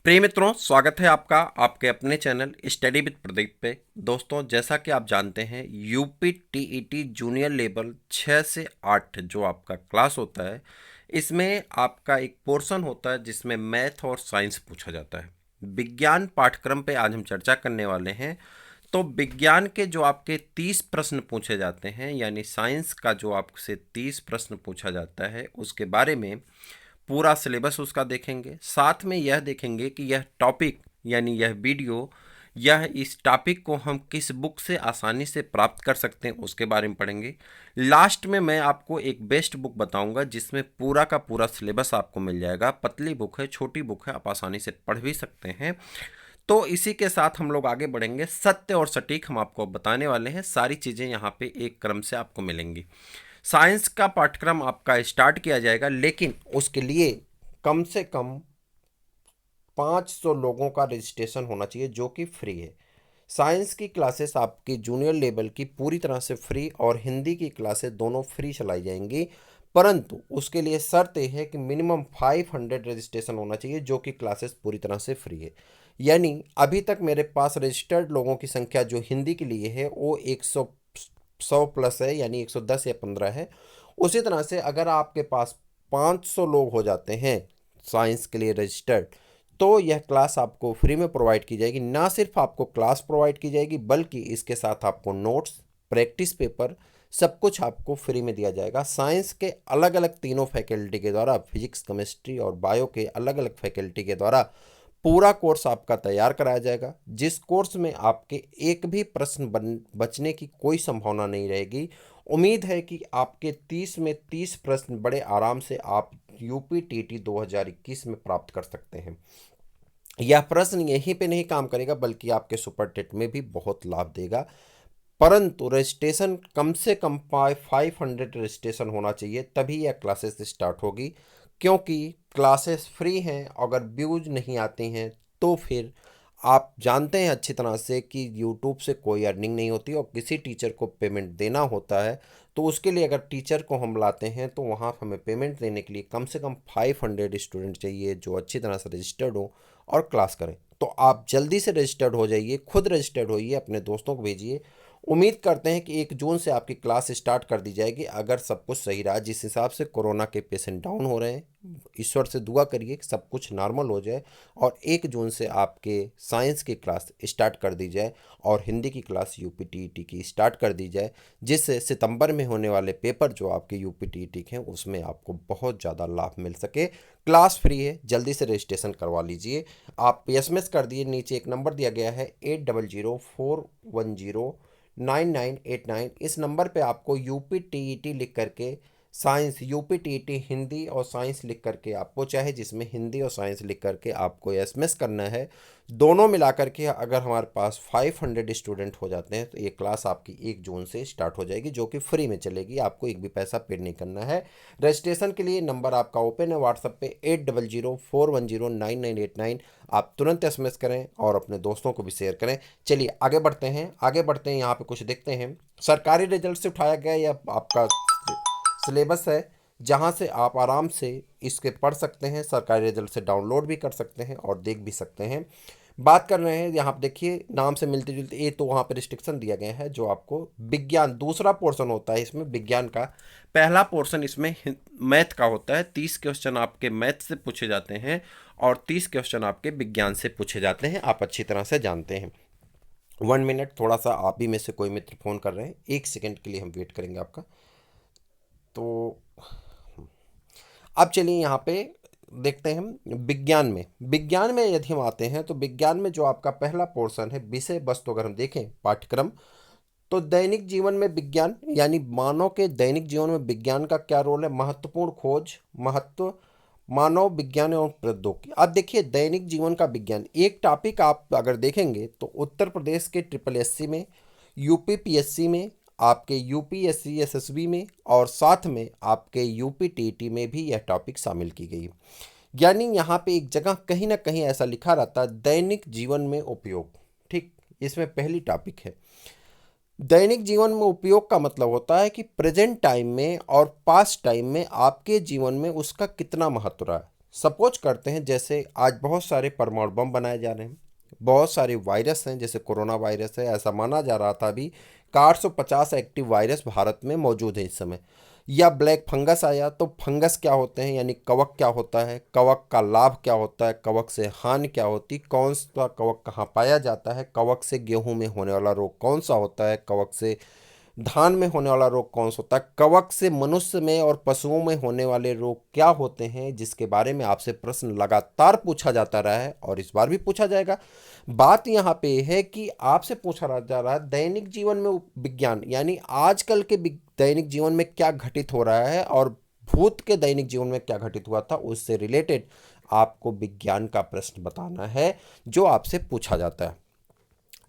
प्रिय मित्रों, स्वागत है आपका आपके अपने चैनल स्टडी विद प्रदीप पे। दोस्तों, जैसा कि आप जानते हैं, यूपी टीईटी जूनियर लेवल 6 से 8 जो आपका क्लास होता है, इसमें आपका एक पोर्शन होता है जिसमें मैथ और साइंस पूछा जाता है। विज्ञान पाठ्यक्रम पे आज हम चर्चा करने वाले हैं। तो विज्ञान के जो आपके 30 प्रश्न पूछे जाते हैं, यानी साइंस का जो आपसे 30 प्रश्न पूछा जाता है, उसके बारे में पूरा सिलेबस उसका देखेंगे। साथ में यह देखेंगे कि यह टॉपिक यानी यह वीडियो, यह इस टॉपिक को हम किस बुक से आसानी से प्राप्त कर सकते हैं उसके बारे में पढ़ेंगे। लास्ट में मैं आपको एक बेस्ट बुक बताऊंगा जिसमें पूरा का पूरा सिलेबस आपको मिल जाएगा। पतली बुक है, छोटी बुक है, आप आसानी से पढ़ भी सकते हैं। तो इसी के साथ हम लोग आगे बढ़ेंगे। सत्य और सटीक हम आपको बताने वाले हैं। सारी चीज़ें यहाँ पे एक क्रम से आपको मिलेंगी। साइंस का पाठ्यक्रम आपका स्टार्ट किया जाएगा, लेकिन उसके लिए कम से कम 500 लोगों का रजिस्ट्रेशन होना चाहिए, जो कि फ्री है। साइंस की क्लासेस आपकी जूनियर लेवल की पूरी तरह से फ्री और हिंदी की क्लासेस दोनों फ्री चलाई जाएंगी, परंतु उसके लिए शर्त यह है कि मिनिमम 500 रजिस्ट्रेशन होना चाहिए, जो कि क्लासेस पूरी तरह से फ्री है। यानी अभी तक मेरे पास रजिस्टर्ड लोगों की संख्या जो हिंदी के लिए है वो 100 प्लस है, यानी 110 या 15 है। उसी तरह से अगर आपके पास 500 लोग हो जाते हैं साइंस के लिए रजिस्टर्ड, तो यह क्लास आपको फ्री में प्रोवाइड की जाएगी। ना सिर्फ आपको क्लास प्रोवाइड की जाएगी, बल्कि इसके साथ आपको नोट्स, प्रैक्टिस पेपर, सब कुछ आपको फ्री में दिया जाएगा। साइंस के अलग अलग तीनों फैकल्टी के द्वारा, फिजिक्स, केमिस्ट्री और बायो के अलग अलग फैकल्टी के द्वारा पूरा कोर्स आपका तैयार कराया जाएगा, जिस कोर्स में आपके एक भी प्रश्न बचने की कोई संभावना नहीं रहेगी। उम्मीद है कि आपके 30 में 30 प्रश्न बड़े आराम से आप यूपी टीटी 2021 में प्राप्त कर सकते हैं। यह प्रश्न यहीं पे नहीं काम करेगा, बल्कि आपके सुपर टेट में भी बहुत लाभ देगा। परंतु रजिस्ट्रेशन कम से कम 500 रजिस्ट्रेशन होना चाहिए, तभी यह क्लासेस स्टार्ट होगी। क्योंकि क्लासेस फ्री हैं, अगर व्यूज नहीं आते हैं तो फिर आप जानते हैं अच्छी तरह से कि यूट्यूब से कोई अर्निंग नहीं होती और किसी टीचर को पेमेंट देना होता है। तो उसके लिए अगर टीचर को हम लाते हैं तो वहाँ हमें पेमेंट देने के लिए कम से कम 500 स्टूडेंट चाहिए जो अच्छी तरह से रजिस्टर्ड हो और क्लास करें। तो आप जल्दी से रजिस्टर्ड हो जाइए, खुद रजिस्टर्ड होइए, अपने दोस्तों को भेजिए। उम्मीद करते हैं कि 1 जून से आपकी क्लास स्टार्ट कर दी जाएगी, अगर सब कुछ सही रहा। जिस हिसाब से कोरोना के पेशेंट डाउन हो रहे हैं, ईश्वर से दुआ करिए कि सब कुछ नॉर्मल हो जाए और 1 जून से आपके साइंस की क्लास स्टार्ट कर दी जाए और हिंदी की क्लास यूपी टीईटी की स्टार्ट कर दी जाए, जिससे सितंबर में होने वाले पेपर जो आपके यूपी टीईटी के हैं उसमें आपको बहुत ज़्यादा लाभ मिल सके। क्लास फ्री है, जल्दी से रजिस्ट्रेशन करवा लीजिए। आप एसएमएस कर दिए, नीचे एक नंबर दिया गया है 8004109989। इस नंबर पे आपको यूपी टीईटी लिख करके साइंस, यूपी टीईटी हिंदी और साइंस लिख करके, आपको चाहे जिसमें हिंदी और साइंस लिख करके आपको एसएमएस करना है। दोनों मिला करके अगर हमारे पास 500 स्टूडेंट हो जाते हैं तो ये क्लास आपकी 1 जून से स्टार्ट हो जाएगी, जो कि फ्री में चलेगी। आपको एक भी पैसा पेड नहीं करना है। रजिस्ट्रेशन के लिए नंबर आपका ओपन है व्हाट्सएप पे 8004109989। आप तुरंत एसएमएस करें और अपने दोस्तों को भी शेयर करें। चलिए आगे बढ़ते हैं, यहाँ पे कुछ देखते हैं। सरकारी रिजल्ट से उठाया गया या आपका सिलेबस है, जहां से आप आराम से इसके पढ़ सकते हैं। सरकारी रिजल्ट से डाउनलोड भी कर सकते हैं और देख भी सकते हैं। बात कर रहे हैं, यहाँ पे देखिए नाम से मिलते जुलते ये तो वहाँ पे रिस्ट्रिक्शन दिया गया है। जो आपको विज्ञान दूसरा पोर्शन होता है, इसमें विज्ञान का पहला पोर्शन इसमें मैथ का होता है। 30 क्वेश्चन आपके मैथ से पूछे जाते हैं और 30 क्वेश्चन आपके विज्ञान से पूछे जाते हैं, आप अच्छी तरह से जानते हैं। 1 मिनट, थोड़ा सा आप ही में से कोई मित्र फ़ोन कर रहे हैं, 1 सेकंड के लिए हम वेट करेंगे आपका। तो अब चलिए यहाँ पे देखते हैं विज्ञान में यदि हम आते हैं तो विज्ञान में जो आपका पहला पोर्शन है विषय वस्तु, अगर हम देखें पाठ्यक्रम, तो दैनिक जीवन में विज्ञान, यानी मानव के दैनिक जीवन में विज्ञान का क्या रोल है। महत्वपूर्ण खोज, महत्व, मानव विज्ञान एवं प्रौद्योगिकी। अब देखिए दैनिक जीवन का विज्ञान एक टॉपिक आप अगर देखेंगे तो उत्तर प्रदेश के ट्रिपल एससी में, यूपी पीएससी में, आपके यूपीएससी एसएसबी में और साथ में आपके यूपी टीटी में भी यह टॉपिक शामिल की गई। यानी यहाँ पे एक जगह कहीं ना कहीं ऐसा लिखा रहता है दैनिक जीवन में उपयोग। ठीक, इसमें पहली टॉपिक है। दैनिक जीवन में उपयोग का मतलब होता है कि प्रेजेंट टाइम में और पास्ट टाइम में आपके जीवन में उसका कितना महत्व रहा है। सपोज करते हैं जैसे आज बहुत सारे परमाणु बम बनाए जा रहे हैं, बहुत सारे वायरस हैं, जैसे कोरोना वायरस है, ऐसा माना जा रहा था अभी कि 850 एक्टिव वायरस भारत में मौजूद है इस समय। या ब्लैक फंगस आया, तो फंगस क्या होते हैं यानी कवक क्या होता है, कवक का लाभ क्या होता है, कवक से हानि क्या होती, कौन सा कवक कहाँ पाया जाता है, कवक से गेहूं में होने वाला रोग कौन सा होता है, कवक से धान में होने वाला रोग कौन सा होता है, कवक से मनुष्य में और पशुओं में होने वाले रोग क्या होते हैं, जिसके बारे में आपसे प्रश्न लगातार पूछा जाता रहा है और इस बार भी पूछा जाएगा। बात यहाँ पे है कि आपसे पूछा जा रहा है दैनिक जीवन में विज्ञान यानी आजकल के दैनिक जीवन में क्या घटित हो रहा है और भूत के दैनिक जीवन में क्या घटित हुआ था, उससे रिलेटेड आपको विज्ञान का प्रश्न बताना है जो आपसे पूछा जाता है।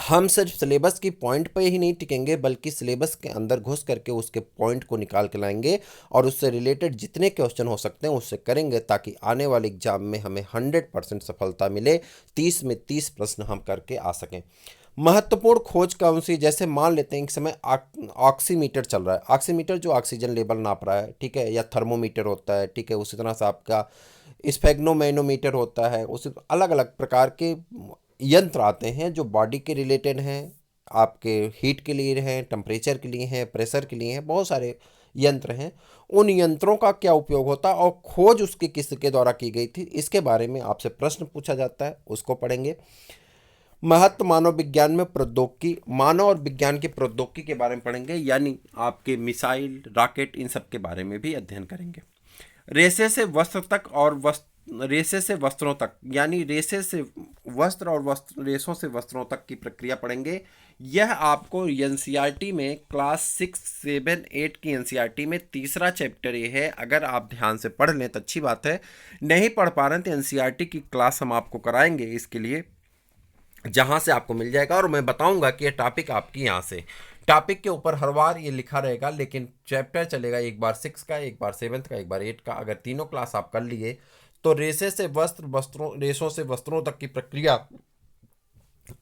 हम सिर्फ सिलेबस की पॉइंट पे ही नहीं टिकेंगे, बल्कि सिलेबस के अंदर घुस करके उसके पॉइंट को निकाल के लाएंगे और उससे रिलेटेड जितने क्वेश्चन हो सकते हैं उससे करेंगे, ताकि आने वाले एग्जाम में हमें 100% सफलता मिले, 30 में 30 प्रश्न हम करके आ सकें। महत्वपूर्ण खोज कौन सी, जैसे मान लेते हैं एक समय ऑक्सीमीटर चल रहा है, ऑक्सीमीटर जो ऑक्सीजन लेवल नाप रहा है, ठीक है, या थर्मोमीटर होता है, ठीक है, उसी तरह से आपका स्फेग्नोमैनोमीटर होता है, उसी अलग अलग प्रकार के यंत्र आते हैं जो बॉडी के रिलेटेड हैं, आपके हीट के लिए हैं, टेम्परेचर के लिए हैं, प्रेशर के लिए हैं, बहुत सारे यंत्र हैं। उन यंत्रों का क्या उपयोग होता है और खोज उसकी किसके द्वारा की गई थी, इसके बारे में आपसे प्रश्न पूछा जाता है, उसको पढ़ेंगे। महत्व मानव विज्ञान में प्रौद्योगिकी, मानव और विज्ञान की प्रौद्योगिकी के बारे में पढ़ेंगे, यानी आपके मिसाइल, रॉकेट, इन सब के बारे में भी अध्ययन करेंगे। रेशे से वस्त्र तक और रेशे से वस्त्रों तक, यानी रेशे से वस्त्र और रेशों से वस्त्रों तक की प्रक्रिया पढ़ेंगे। यह आपको एनसीईआरटी में क्लास 6, 7, 8 की एनसीईआरटी में तीसरा चैप्टर ये है। अगर आप ध्यान से पढ़ लें तो अच्छी बात है, नहीं पढ़ पा रहे हैं तो एनसीईआरटी की क्लास हम आपको कराएंगे इसके लिए, जहाँ से आपको मिल जाएगा और मैं बताऊंगा कि ये टॉपिक आपकी यहाँ से टॉपिक के ऊपर हर बार ये लिखा रहेगा, लेकिन चैप्टर चलेगा एक बार 6 का, एक बार 7 का, एक बार 8 का। अगर तीनों क्लास आप कर लिए तो रेशे से वस्त्र, वस्त्रों रेशों से वस्त्रों तक की प्रक्रिया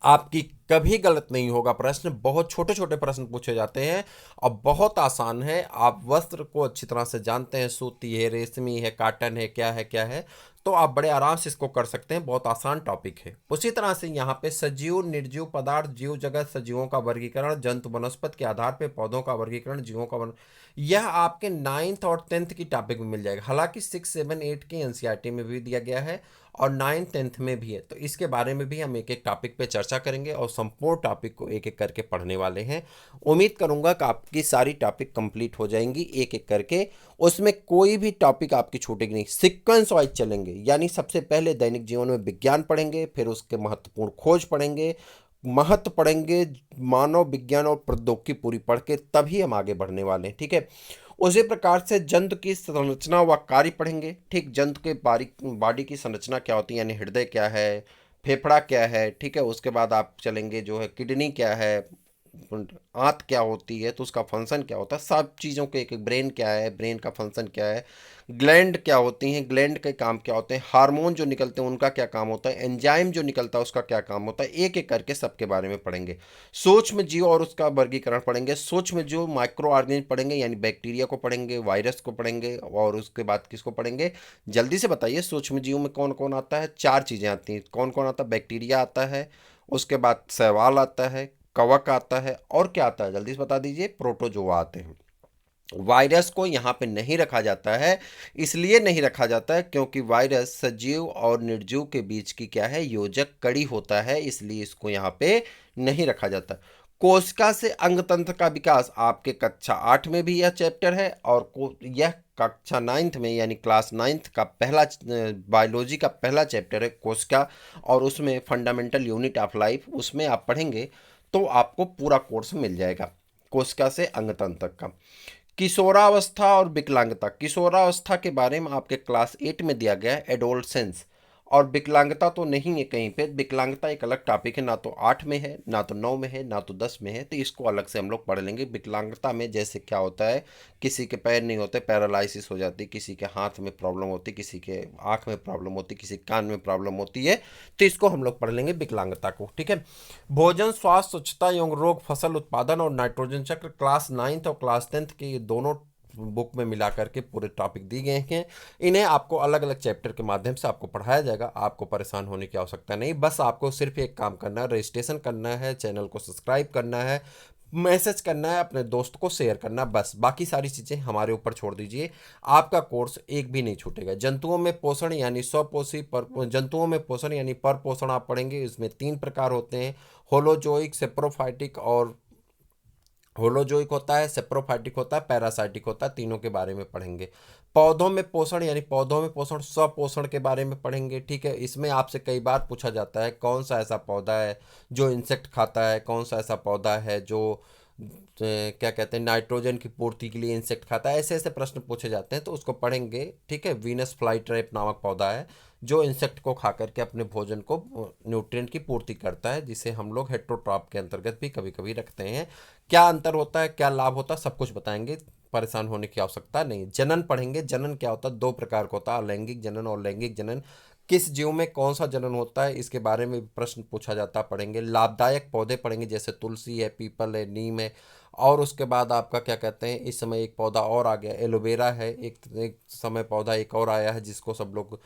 आपकी कभी गलत नहीं होगा। प्रश्न बहुत छोटे छोटे प्रश्न पूछे जाते हैं और बहुत आसान है। आप वस्त्र को अच्छी तरह से जानते हैं, सूती है, रेशमी है, काटन है, क्या है, तो आप बड़े आराम से इसको कर सकते हैं, बहुत आसान टॉपिक है। उसी तरह से यहाँ पे सजीव, निर्जीव पदार्थ, जीव जगत, सजीवों का वर्गीकरण, जंतु वनस्पति के आधार पे पौधों का वर्गीकरण, जीवों का यह आपके 9th और 10th की टॉपिक में मिल जाएगा। हालांकि 6, 7, 8 की एनसीईआरटी में भी दिया गया है और 9, 10th में भी है, तो इसके बारे में भी हम एक एक टॉपिक पे चर्चा करेंगे और संपूर्ण टॉपिक को एक एक करके पढ़ने वाले हैं। उम्मीद करूंगा कि आपकी सारी टॉपिक कंप्लीट हो जाएंगी एक एक करके, उसमें कोई भी टॉपिक आपकी छूटेगी नहीं, सीक्वेंस वाइज चलेंगे। यानी सबसे पहले दैनिक जीवन में विज्ञान पढ़ेंगे, फिर उसके महत्वपूर्ण खोज पढ़ेंगे, महत्व पढ़ेंगे, मानव विज्ञान और प्रौद्योगिकी पूरी पढ़ के तभी हम आगे बढ़ने वाले हैं, ठीक है। उसी प्रकार से जंतु की संरचना व कार्य पढ़ेंगे, ठीक, जंतु के बारीक बॉडी की संरचना क्या होती है, यानी हृदय क्या है, फेफड़ा क्या है, ठीक है। उसके बाद आप चलेंगे जो है किडनी क्या है, आंत क्या होती है, तो उसका फंक्शन क्या होता है, सब चीज़ों के एक, ब्रेन क्या है, ब्रेन का फंक्शन क्या है, ग्लैंड क्या होती हैं, ग्लैंड के काम क्या होते हैं, हार्मोन जो निकलते हैं उनका क्या काम होता है, एंजाइम जो निकलता है उसका क्या काम होता है, एक एक करके सबके बारे में पढ़ेंगे। सूक्ष्म जीव और उसका वर्गीकरण पढ़ेंगे, सूक्ष्म जीव माइक्रो ऑर्गेनिज्म पढ़ेंगे, यानी बैक्टीरिया को पढ़ेंगे, वायरस को पढ़ेंगे, और उसके बाद किसको पढ़ेंगे, जल्दी से बताइए। सूक्ष्म जीव में कौन कौन आता है, चार चीज़ें आती हैं, कौन कौन आता है, बैक्टीरिया आता है, उसके बाद शैवाल आता है, कवक आता है, और क्या आता है जल्दी से बता दीजिए, प्रोटोजोआ आते हैं। वायरस को यहाँ पे नहीं रखा जाता है, इसलिए नहीं रखा जाता है क्योंकि वायरस सजीव और निर्जीव के बीच की क्या है, योजक कड़ी होता है, इसलिए इसको यहाँ पे नहीं रखा जाता। कोशिका से अंग तंत्र का विकास आपके कक्षा 8 में भी यह चैप्टर है, और यह कक्षा 9th में यानी क्लास 9th का पहला बायोलॉजी का पहला चैप्टर है कोशिका, और उसमें फंडामेंटल यूनिट ऑफ लाइफ, उसमें आप पढ़ेंगे तो आपको पूरा कोर्स मिल जाएगा कोशिका से अंग तंत्र का। किशोरावस्था और विकलांगता, किशोरावस्था के बारे में आपके क्लास 8 में दिया गया है, एडोलसेंस, और विकलांगता तो नहीं है कहीं पे, विकलांगता एक अलग टॉपिक है, ना तो 8 में है, ना तो 9 में है, ना तो 10 में है, तो इसको अलग से हम लोग पढ़ लेंगे। विकलांगता में जैसे क्या होता है, किसी के पैर नहीं होते, पैरालिसिस हो जाती, किसी के हाथ में प्रॉब्लम होती, किसी के आँख में प्रॉब्लम होती, किसी कान में प्रॉब्लम होती है, तो इसको हम लोग पढ़ लेंगे विकलांगता को, ठीक है। भोजन, स्वास्थ्य, स्वच्छता एवं रोग, फसल उत्पादन और नाइट्रोजन चक्र, क्लास 9th और क्लास 10th के ये दोनों बुक में मिला करके पूरे टॉपिक दिए गए हैं। इन्हें आपको अलग अलग चैप्टर के माध्यम से आपको पढ़ाया जाएगा। आपको परेशान होने की आवश्यकता नहीं, बस आपको सिर्फ एक काम करना है, रजिस्ट्रेशन करना है, चैनल को सब्सक्राइब करना है, मैसेज करना है, अपने दोस्त को शेयर करना, बस। बाकी सारी चीज़ें हमारे ऊपर छोड़ दीजिए, आपका कोर्स एक भी नहीं छूटेगा। जंतुओं में पोषण यानी स्वपोषी, पर जंतुओं में पोषण यानी पर पोषण आप पढ़ेंगे। इसमें 3 प्रकार होते हैं, होलोजोइक, सेप्रोफाइटिक और होलोजोइक होता है, सेप्रोफाइटिक होता है, पैरासाइटिक होता है। तीनों के बारे में पढ़ेंगे। पौधों में पोषण यानी पौधों में पोषण, स्वपोषण के बारे में पढ़ेंगे। ठीक है, इसमें आपसे कई बार पूछा जाता है कौन सा ऐसा पौधा है जो इंसेक्ट खाता है, कौन सा ऐसा पौधा है जो क्या कहते हैं नाइट्रोजन की पूर्ति के लिए इंसेक्ट खाता है। ऐसे ऐसे प्रश्न पूछे जाते हैं, तो उसको पढ़ेंगे। ठीक है, वीनस फ्लाई ट्रैप नामक पौधा है जो इंसेक्ट को खा करके अपने भोजन को, न्यूट्रिएंट की पूर्ति करता है, जिसे हम लोग हेट्रोट्रॉप के अंतर्गत भी कभी कभी रखते हैं। क्या अंतर होता है, क्या लाभ होता है, सब कुछ बताएंगे, परेशान होने की आवश्यकता नहीं। जनन पढ़ेंगे। जनन क्या होता है, 2 प्रकार का होता है, अलैंगिक जनन और लैंगिक जनन। किस जीव में कौन सा जनन होता है, इसके बारे में भी प्रश्न पूछा जाता है, पढ़ेंगे। लाभदायक पौधे पढ़ेंगे, जैसे तुलसी है, पीपल है, नीम है। और उसके बाद आपका क्या कहते हैं, इस समय एक पौधा और आ गया, एलोवेरा है। एक समय पौधा एक और आया है जिसको सब लोग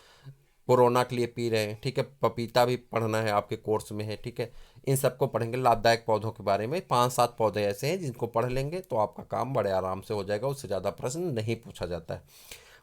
कोरोना के लिए पी रहे हैं। ठीक है, पपीता भी पढ़ना है, आपके कोर्स में है। ठीक है, इन सबको पढ़ेंगे। लाभदायक पौधों के बारे में 5-7 पौधे ऐसे हैं जिनको पढ़ लेंगे तो आपका काम बड़े आराम से हो जाएगा, उससे ज़्यादा प्रश्न नहीं पूछा जाता है।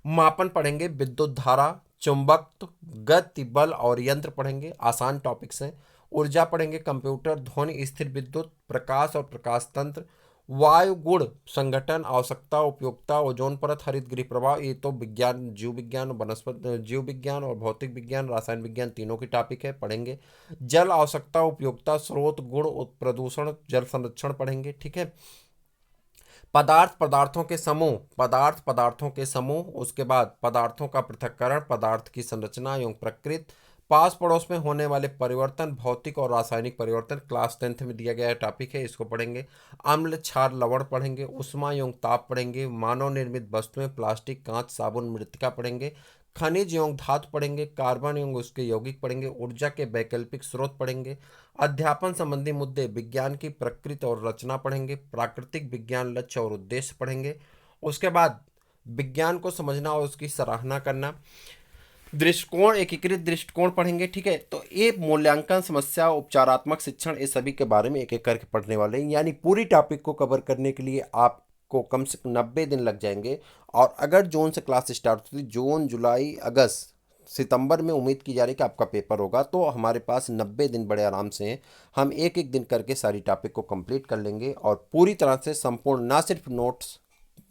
मापन पढ़ेंगे, विद्युत धारा, चुंबकत्व, गति, बल और यंत्र पढ़ेंगे, आसान टॉपिक्स हैं। ऊर्जा पढ़ेंगे, कंप्यूटर, ध्वनि, स्थिर विद्युत, प्रकाश और प्रकाश तंत्र, वायु गुण, संगठन, आवश्यकता, उपयोगिता, ओजोन परत, हरित गृह प्रभाव। ये तो विज्ञान, जीव विज्ञान, वनस्पति जीव विज्ञान और भौतिक विज्ञान, रसायन विज्ञान, तीनों की टॉपिक है, पढ़ेंगे। जल, आवश्यकता, उपयोगिता, स्रोत, गुण, प्रदूषण, जल संरक्षण पढ़ेंगे। ठीक है, पदार्थ, पदार्थों के समूह, पदार्थ, पदार्थों के समूह। उसके बाद पदार्थों का पृथक्करण, पदार्थ की संरचना एवं प्रकृति, पास पड़ोस में होने वाले परिवर्तन, भौतिक और रासायनिक परिवर्तन, क्लास 10th में दिया गया टॉपिक है, इसको पढ़ेंगे। अम्ल, क्षार, लवण पढ़ेंगे। उष्मा एवं ताप पढ़ेंगे। मानव निर्मित वस्तुएं, प्लास्टिक, कांच, साबुन, मृत्तिका पढ़ेंगे। खनिज एवं धातु पढ़ेंगे। कार्बन एवं उसके यौगिक पढ़ेंगे। ऊर्जा के वैकल्पिक स्रोत पढ़ेंगे। अध्यापन संबंधी मुद्दे, विज्ञान की प्रकृति और रचना पढ़ेंगे। प्राकृतिक विज्ञान, लक्ष्य और उद्देश्य पढ़ेंगे। उसके बाद विज्ञान को समझना और उसकी सराहना करना। दृष्टिकोण, एकीकृत दृष्टिकोण पढ़ेंगे। ठीक है, तो ये मूल्यांकन, समस्या, उपचारात्मक शिक्षण, ये सभी के बारे में एक एक करके पढ़ने वाले हैं। यानी पूरी टॉपिक को कवर करने के लिए आपको कम से कम 90 दिन लग जाएंगे। और अगर जून से क्लास स्टार्ट होती, जून, जुलाई, अगस्त, सितंबर में उम्मीद की जा रही है कि आपका पेपर होगा, तो हमारे पास 90 दिन बड़े आराम से हैं। हम एक एक दिन करके सारी टॉपिक को कंप्लीट कर लेंगे और पूरी तरह से संपूर्ण, ना सिर्फ नोट्स,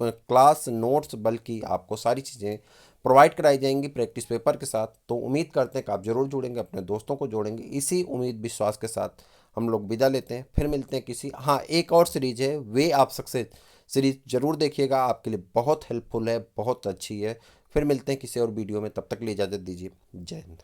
क्लास नोट्स, बल्कि आपको सारी चीज़ें प्रोवाइड कराई जाएंगी प्रैक्टिस पेपर के साथ। तो उम्मीद करते हैं कि आप जरूर जुड़ेंगे, अपने दोस्तों को जोड़ेंगे। इसी उम्मीद विश्वास के साथ हम लोग विदा लेते हैं, फिर मिलते हैं किसी, हाँ, एक और सीरीज है, वे आप सक्सेस सीरीज जरूर देखिएगा, आपके लिए बहुत हेल्पफुल है, बहुत अच्छी है। फिर मिलते हैं किसी और वीडियो में, तब तक के लिए इजाज़त दीजिए। जय हिंद।